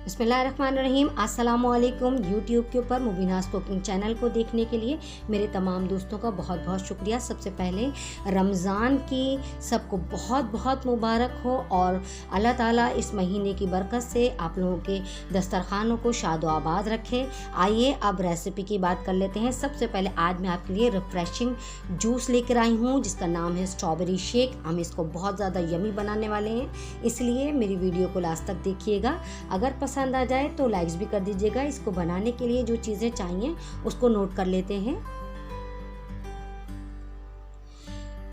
बिस्मिल्लाहिर्रहमानिर्रहीम। अस्सलामुअलैकुम। यूट्यूब के ऊपर मुबीनास कुकिंग चैनल को देखने के लिए मेरे तमाम दोस्तों का बहुत बहुत शुक्रिया। सबसे पहले रमज़ान की सबको बहुत बहुत मुबारक हो और अल्लाह ताला इस महीने की बरकत से आप लोगों के दस्तरखानों को शाद व आबाद रखे। आइए अब रेसिपी की बात कर लेते हैं। सबसे पहले आज मैं आपके लिए रिफ़्रेशिंग जूस लेकर आई हूँ जिसका नाम है स्ट्रॉबेरी शेक। हम इसको बहुत ज़्यादा यमी बनाने वाले हैं, इसलिए मेरी वीडियो को लास्ट तक देखिएगा। अगर पसंद आ जाए तो लाइक्स भी कर दीजिएगा। इसको बनाने के लिए जो चीज़ें चाहिए उसको नोट कर लेते हैं।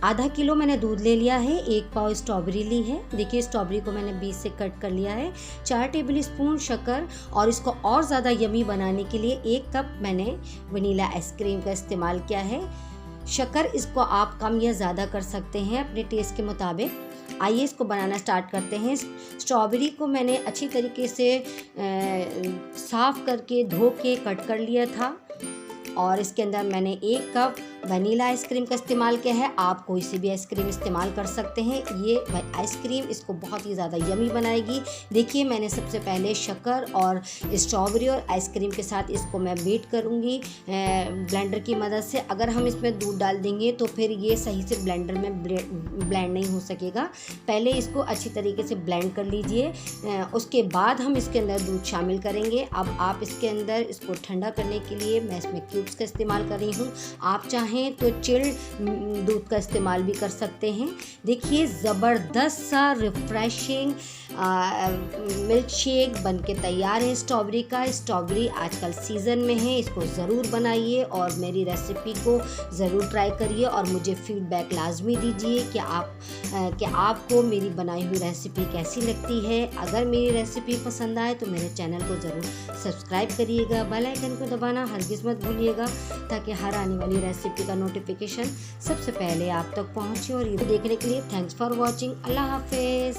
आधा किलो मैंने दूध ले लिया है, 1 पाव स्ट्रॉबेरी ली है। देखिए स्ट्रॉबेरी को मैंने बीच से कट कर लिया है। 4 टेबल स्पून शक्कर और इसको और ज़्यादा यमी बनाने के लिए 1 कप मैंने वनीला आइसक्रीम का इस्तेमाल किया है। शक्कर इसको आप कम या ज़्यादा कर सकते हैं अपने टेस्ट के मुताबिक। आइए इसको बनाना स्टार्ट करते हैं। स्ट्रॉबेरी को मैंने अच्छी तरीके से साफ़ करके धो के कट कर लिया था और इसके अंदर मैंने 1 कप वनीला आइसक्रीम का इस्तेमाल किया है। आप कोई सी भी आइसक्रीम इस्तेमाल कर सकते हैं। ये आइसक्रीम इसको बहुत ही ज़्यादा यमी बनाएगी। देखिए मैंने सबसे पहले शक्कर और स्ट्रॉबेरी और आइसक्रीम के साथ इसको मैं बीट करूँगी ब्लेंडर की मदद से। अगर हम इसमें दूध डाल देंगे तो फिर ये सही से ब्लेंडर में ब्लेंड नहीं हो सकेगा। पहले इसको अच्छी तरीके से ब्लेंड कर लीजिए, उसके बाद हम इसके अंदर दूध शामिल करेंगे। अब आप इसके अंदर इसको ठंडा करने के लिए मैं इसमें क्यूब्स का इस्तेमाल कर रही हूँ। आप चाहें तो चिल्ड दूध का इस्तेमाल भी कर सकते हैं। देखिए ज़बरदस्त सा रिफ़्रेशिंग मिल्क शेक बन के तैयार है स्ट्रॉबेरी का। स्ट्रॉबेरी आजकल सीज़न में है, इसको ज़रूर बनाइए और मेरी रेसिपी को ज़रूर ट्राई करिए और मुझे फ़ीडबैक लाजमी दीजिए कि आपको मेरी बनाई हुई रेसिपी कैसी लगती है। अगर मेरी रेसिपी पसंद आए तो मेरे चैनल को ज़रूर सब्सक्राइब करिएगा, बेल आइकन को दबाना हरगिज़ मत भूलिएगा ताकि हर आने वाली रेसिपी का नोटिफिकेशन सबसे पहले आप तक पहुँचे। और ये देखने के लिए थैंक्स फॉर वॉचिंग। अल्लाह हाफिज़।